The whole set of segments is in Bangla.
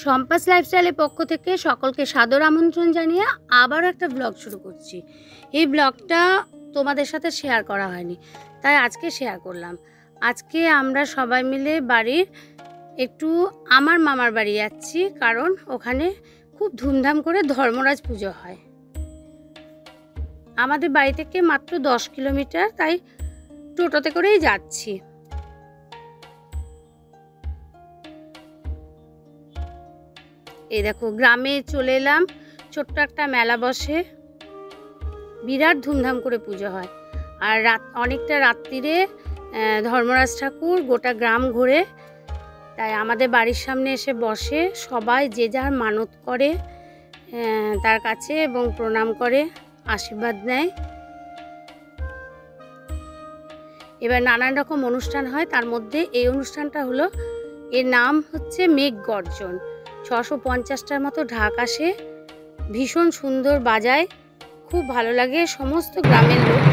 সম্পাস লাইফস্টাইলের পক্ষ থেকে সকলকে সাদর আমন্ত্রণ জানিয়ে আবারও একটা ব্লগ শুরু করছি। এই ব্লগটা তোমাদের সাথে শেয়ার করা হয়নি, তাই আজকে শেয়ার করলাম। আজকে আমরা সবাই মিলে বাড়ির একটু আমার মামার বাড়ি যাচ্ছি, কারণ ওখানে খুব ধুমধাম করে ধর্মরাজ পুজো হয়। আমাদের বাড়ি থেকে মাত্র 10 কিলোমিটার, তাই টোটোতে করেই যাচ্ছি। এই দেখো, গ্রামে চলে এলাম। ছোট্ট একটা মেলা বসে, বিরাট ধুমধাম করে পুজো হয়। আর অনেকটা রাত্রিরে ধর্মরাজ ঠাকুর গোটা গ্রাম ঘুরে, তাই আমাদের বাড়ির সামনে এসে বসে। সবাই যে যার মানত করে তার কাছে এবং প্রণাম করে, আশীর্বাদ নেয়। এবার নানান রকম অনুষ্ঠান হয়, তার মধ্যে এই অনুষ্ঠানটা হলো, এর নাম হচ্ছে মেঘ গর্জন। 650টার মতো ঢাক আসে, ভীষণ সুন্দর বাজায়, খুব ভালো লাগে। সমস্ত গ্রামের লোক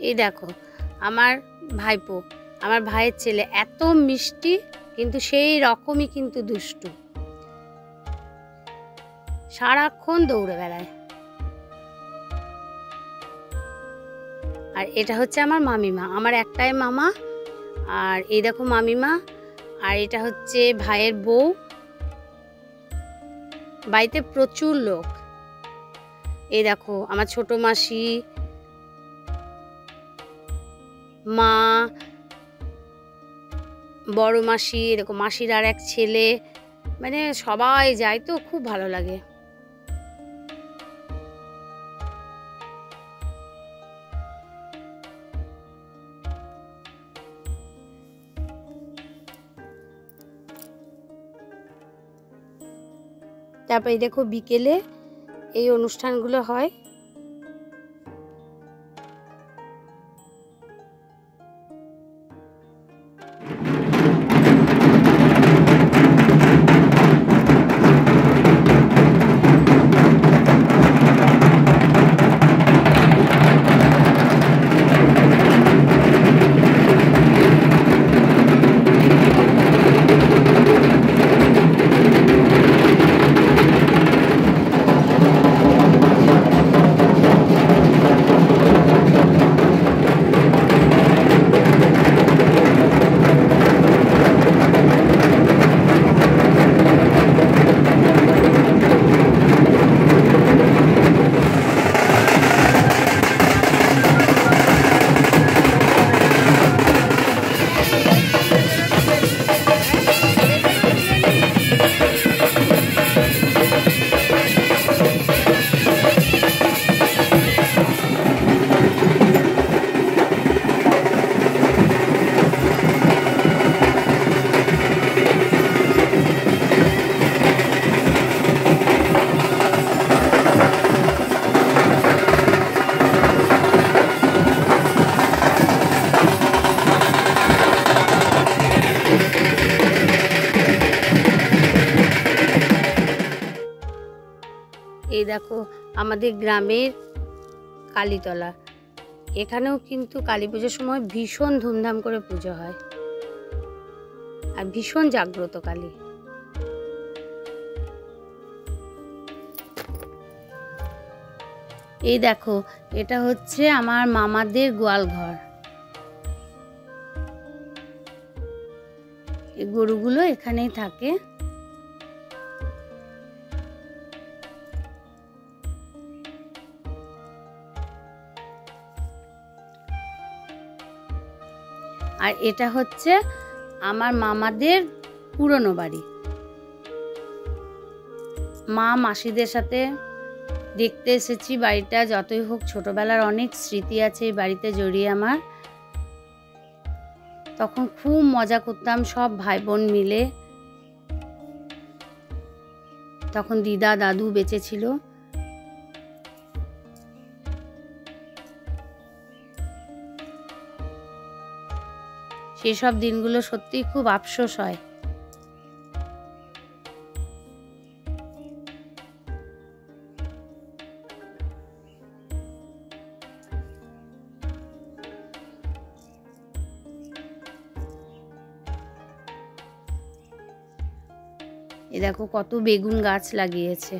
এই দেখো, আমার ভাইপো, আমার ভাইয়ের ছেলে এত মিষ্টি, কিন্তু সেই রকমই কিন্তু দুষ্টু, সারাক্ষণ দৌড়ে বেড়ায়। আর এটা হচ্ছে আমার মামিমা, আমার একটাই মামা। আর এই দেখো মামিমা, আর এটা হচ্ছে ভাইয়ের বউ। বাড়িতে প্রচুর লোক। এই দেখো আমার ছোট মাসি, মা, বড় মাসি, এরকম মাসির আর এক ছেলে, মানে সবাই যায়, তো খুব ভালো লাগে। তারপরে দেখো বিকেলে এই অনুষ্ঠানগুলো হয়। এই দেখো আমাদের গ্রামের কালীতলা, এখানেও কিন্তু কালী পুজোর সময় ভীষণ ধুমধাম করে পুজো হয়, আর ভীষণ জাগ্রত কালী। এই দেখো, এটা হচ্ছে আমার মামাদের গোয়াল ঘর। এই গরুগুলো এখানেই থাকে। আর এটা হচ্ছে আমার মামাদের পুরনো বাড়ি। মা মাসিদের সাথে দেখতে এসেছি বাড়িটা। যতই হোক ছোটবেলার অনেক স্মৃতি আছে এই বাড়িতে জড়িয়ে আমার। তখন খুব মজা করতাম সব ভাই বোন মিলে। তখন দিদা দাদু বেঁচে ছিল। সেসব দিনগুলো সত্যিই খুব আফসোস হয়। এ দেখো কত বেগুন গাছ লাগিয়েছে।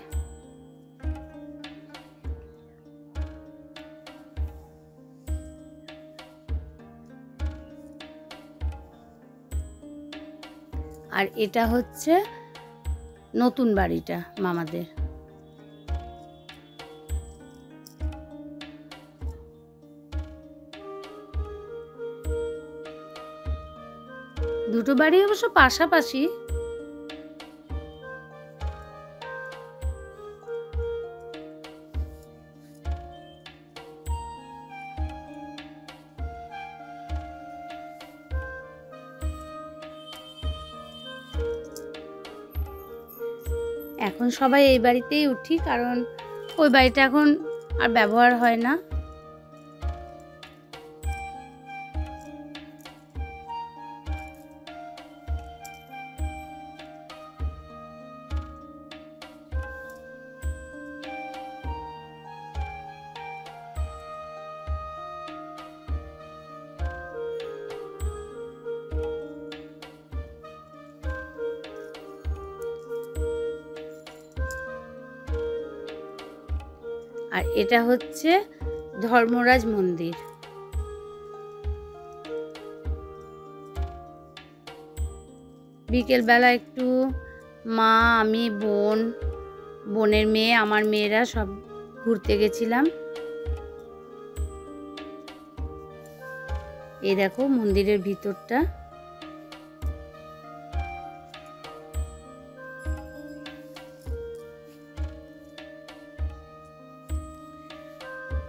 আর এটা হচ্ছে নতুন বাড়িটা মামাদের। দুটো বাড়ি অবশ্য পাশাপাশি। এখন সবাই এই বাড়িতেই উঠি, কারণ ওই বাড়িটা এখন আর ব্যবহার হয় না। আর এটা হচ্ছে ধর্মরাজ মন্দির। বিকেলবেলা একটু মা, আমি, বোনের মেয়ে, আমার মেয়েরা সব ঘুরতে গেছিলাম। এই দেখো মন্দিরের ভিতরটা।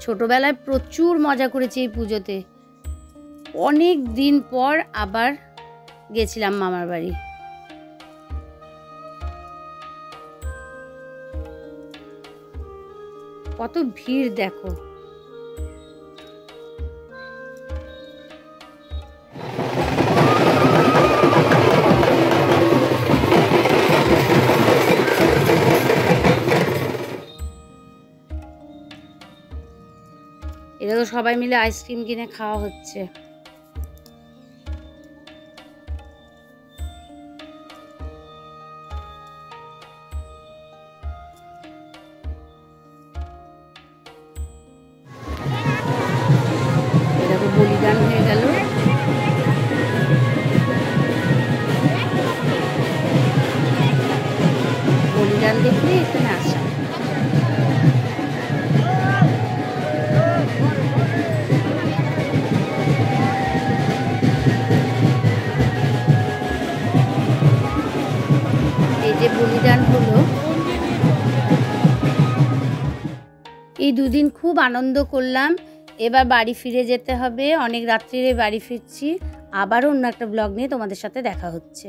ছোটবেলায় প্রচুর মজা করেছি এই পুজোতে। অনেক দিন পর আবার গেছিলাম মামার বাড়ি। কত ভিড় দেখো। এরকম সবাই মিলে আইসক্রিম কিনে খাওয়া হচ্ছে। এরকম বলিদান হয়ে গেল। বলিদান দেখলে এখানে আসা। যে বলিদান হলো, এই দুদিন খুব আনন্দ করলাম। এবার বাড়ি ফিরে যেতে হবে, অনেক রাত্রিরে বাড়ি ফিরছি। আবারও অন্য একটা ব্লগ নিয়ে তোমাদের সাথে দেখা হচ্ছে।